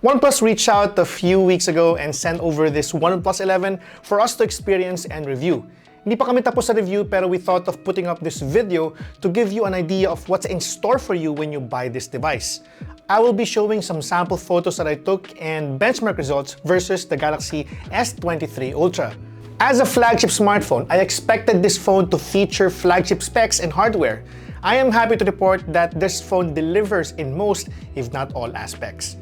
OnePlus reached out a few weeks ago and sent over this OnePlus 11 for us to experience and review. Hindi pa kami tapos sa review pero we thought of putting up this video to give you an idea of what's in store for you when you buy this device. I will be showing some sample photos that I took and benchmark results versus the Galaxy S23 Ultra. As a flagship smartphone, I expected this phone to feature flagship specs and hardware. I am happy to report that this phone delivers in most, if not all aspects.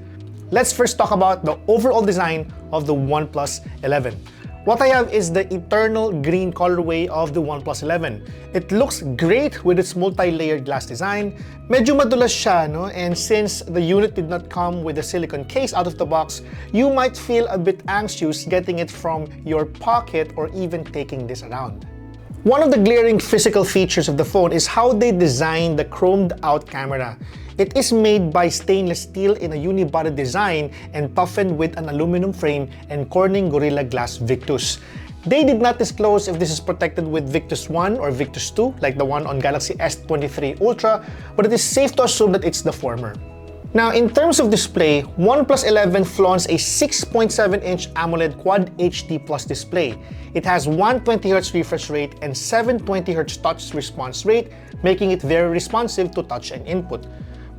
Let's first talk about the overall design of the OnePlus 11. What I have is the eternal green colorway of the OnePlus 11. It looks great with its multi-layered glass design. Medyo madulas siya, no? And since the unit did not come with a silicone case out of the box, you might feel a bit anxious getting it from your pocket or even taking this around. One of the glaring physical features of the phone is how they designed the chromed-out camera. It is made by stainless steel in a unibody design and toughened with an aluminum frame and Corning Gorilla Glass Victus. They did not disclose if this is protected with Victus 1 or Victus 2 like the one on Galaxy S23 Ultra, but it is safe to assume that it's the former. Now, in terms of display, OnePlus 11 flaunts a 6.7-inch AMOLED Quad HD Plus display. It has 120Hz refresh rate and 720Hz touch response rate, making it very responsive to touch and input.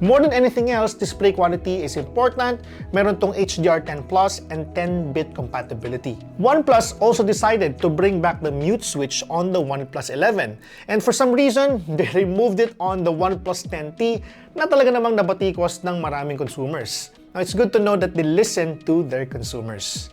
More than anything else, display quality is important. Meron tong HDR10 Plus and 10-bit compatibility. OnePlus also decided to bring back the mute switch on the OnePlus 11. And for some reason, they removed it on the OnePlus 10T na talaga namang nabatikos ng maraming consumers. Now, it's good to know that they listen to their consumers.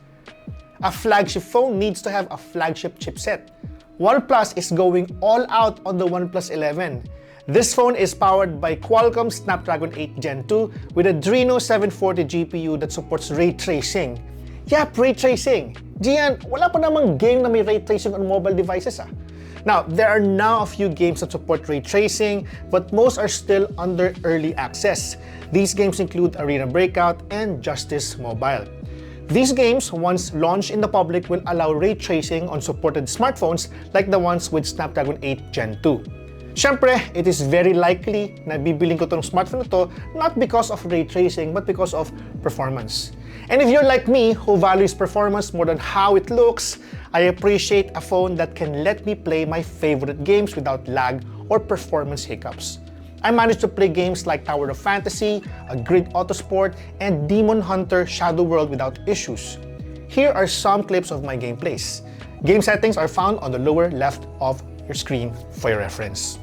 A flagship phone needs to have a flagship chipset. OnePlus is going all out on the OnePlus 11. This phone is powered by Qualcomm Snapdragon 8 Gen 2 with Adreno 740 GPU that supports ray tracing. Yep, ray tracing! Gian, wala pa namang game na may ray tracing on mobile devices ah. Now, there are now a few games that support ray tracing, but most are still under early access. These games include Arena Breakout and Justice Mobile. These games, once launched in the public, will allow ray tracing on supported smartphones like the ones with Snapdragon 8 Gen 2. Siyempre, it is very likely na bibiling ko itong smartphone na to not because of ray tracing but because of performance. And if you're like me who values performance more than how it looks, I appreciate a phone that can let me play my favorite games without lag or performance hiccups. I managed to play games like Tower of Fantasy, Grid Autosport, and Demon Hunter Shadow World without issues. Here are some clips of my gameplays. Game settings are found on the lower left of your screen for your reference.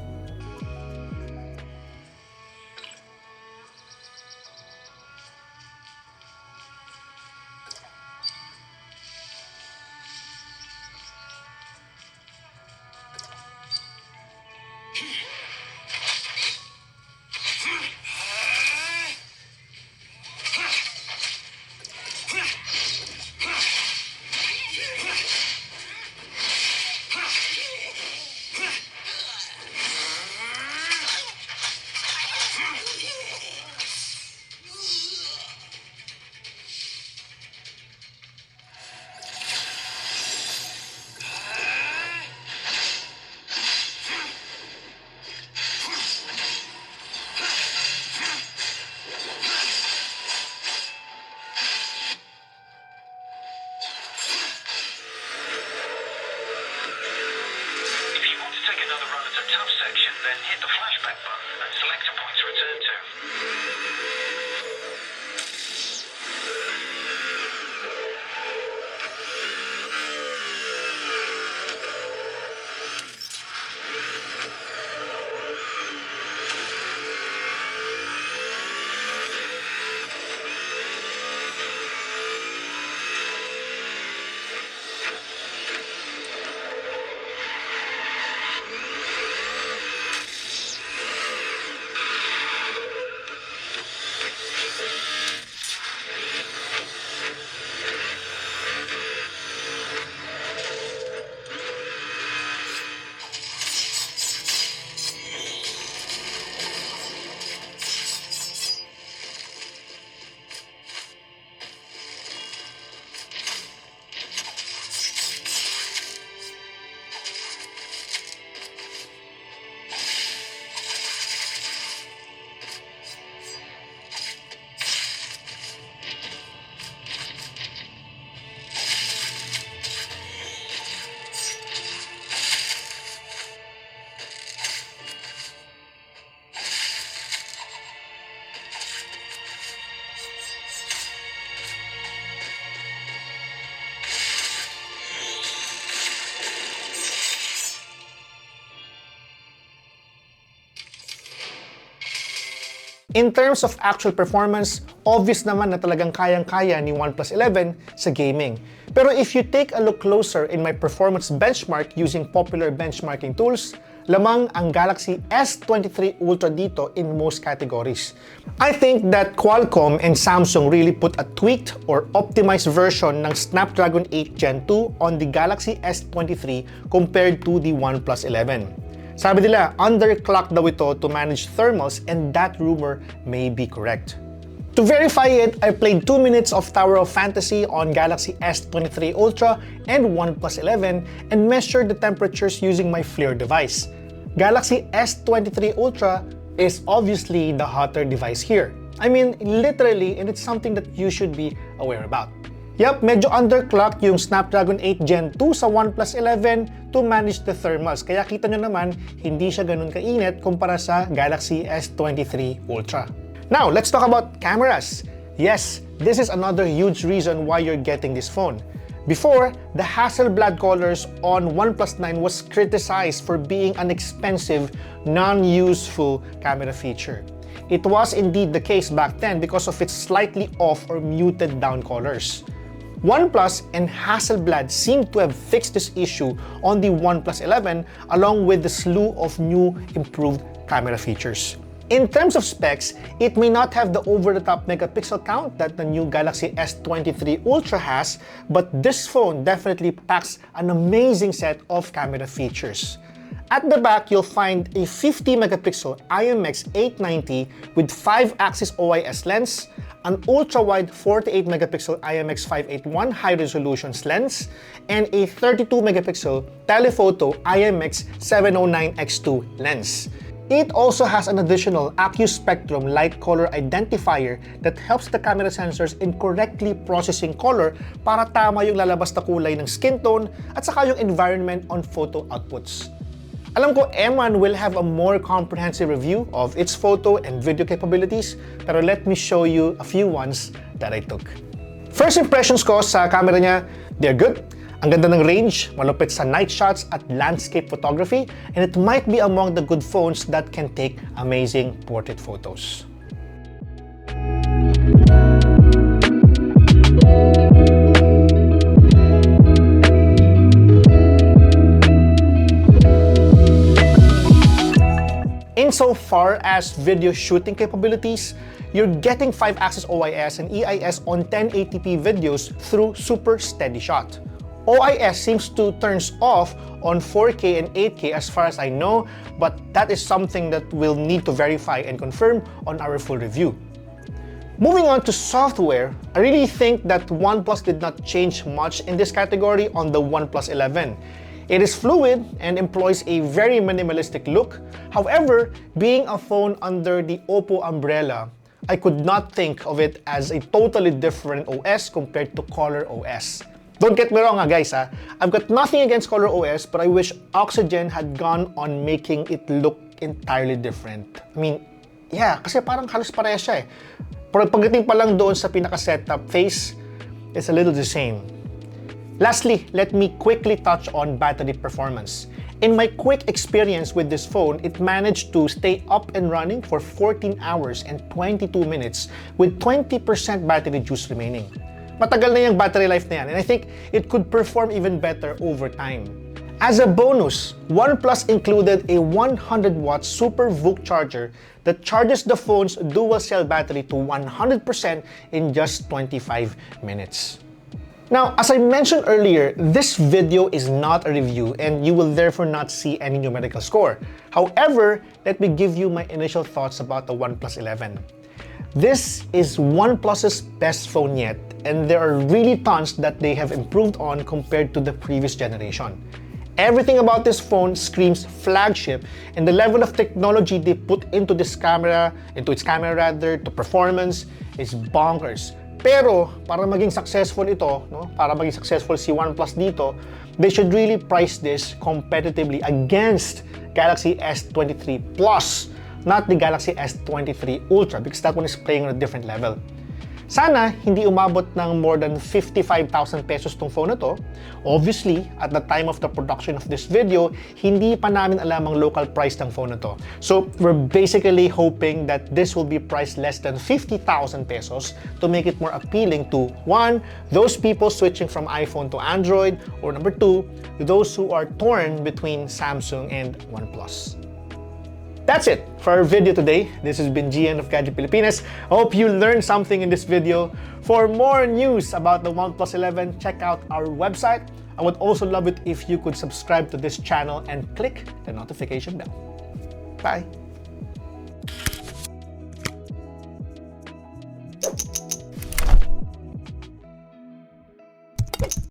In terms of actual performance, obvious naman na talagang kayang-kaya ni OnePlus 11 sa gaming. Pero if you take a look closer in my performance benchmark using popular benchmarking tools, lamang ang Galaxy S23 Ultra dito in most categories. I think that Qualcomm and Samsung really put a tweaked or optimized version ng Snapdragon 8 Gen 2 on the Galaxy S23 compared to the OnePlus 11. Sabi nila, underclocked daw ito to manage thermals, and that rumor may be correct. To verify it, I played 2 minutes of Tower of Fantasy on Galaxy S23 Ultra and OnePlus 11 and measured the temperatures using my FLIR device. Galaxy S23 Ultra is obviously the hotter device here. I mean, literally, and it's something that you should be aware about. Yup, medyo underclocked yung Snapdragon 8 Gen 2 sa OnePlus 11 to manage the thermals. Kaya kita nyo naman, hindi siya ganun kainit kumpara sa Galaxy S23 Ultra. Now, let's talk about cameras. Yes, this is another huge reason why you're getting this phone. Before, the Hasselblad colors on OnePlus 9 was criticized for being an expensive, non-useful camera feature. It was indeed the case back then because of its slightly off or muted down colors. OnePlus and Hasselblad seem to have fixed this issue on the OnePlus 11 along with the slew of new improved camera features. In terms of specs, it may not have the over-the-top megapixel count that the new Galaxy S23 Ultra has, but this phone definitely packs an amazing set of camera features. At the back, you'll find a 50-megapixel IMX890 with 5-axis OIS lens, an ultra-wide 48-megapixel IMX581 high-resolution lens, and a 32-megapixel telephoto IMX709X2 lens. It also has an additional AccuSpectrum light color identifier that helps the camera sensors in correctly processing color para tama yung lalabas na kulay ng skin tone at saka yung environment on photo outputs. Alam ko, M1 will have a more comprehensive review of its photo and video capabilities, pero let me show you a few ones that I took. First impressions ko sa camera niya, they're good. Ang ganda ng range, malupit sa night shots at landscape photography, and it might be among the good phones that can take amazing portrait photos. Insofar as video shooting capabilities, you're getting 5-axis OIS and EIS on 1080p videos through super steady shot. OIS seems to turns off on 4K and 8K as far as I know, but that is something that we'll need to verify and confirm on our full review. Moving on to software, I really think that OnePlus did not change much in this category on the OnePlus 11. It is fluid and employs a very minimalistic look. However, being a phone under the Oppo umbrella, I could not think of it as a totally different OS compared to Color OS. Don't get me wrong guys I've got nothing against Color OS, but I wish Oxygen had gone on making it look entirely different. I mean, yeah, kasi parang halos pareha siya Pero pagdating pa lang doon sa pinaka-setup phase, it's a little the same. Lastly, let me quickly touch on battery performance. In my quick experience with this phone, it managed to stay up and running for 14 hours and 22 minutes with 20% battery juice remaining. Matagal na yung battery life na yan, and I think it could perform even better over time. As a bonus, OnePlus included a 100-watt Super VOOC charger that charges the phone's dual-cell battery to 100% in just 25 minutes. Now, as I mentioned earlier, this video is not a review and you will therefore not see any numerical score. However, let me give you my initial thoughts about the OnePlus 11. This is OnePlus's best phone yet, and there are really tons that they have improved on compared to the previous generation. Everything about this phone screams flagship, and the level of technology they put into its camera, to performance, is bonkers. Pero para maging successful ito, para maging successful si OnePlus dito, they should really price this competitively against Galaxy S23 Plus, not the Galaxy S23 Ultra, because that one is playing on a different level. Sana hindi umabot ng more than 55,000 pesos tong phone na to. Obviously, at the time of the production of this video, hindi pa namin alam ang local price ng phone na to. So, we're basically hoping that this will be priced less than 50,000 pesos to make it more appealing to, one, those people switching from iPhone to Android, or number two, those who are torn between Samsung and OnePlus. That's it for our video today. This has been Gian of Gadget Pilipinas. I hope you learned something in this video. For more news about the OnePlus 11, check out our website. I would also love it if you could subscribe to this channel and click the notification bell. Bye!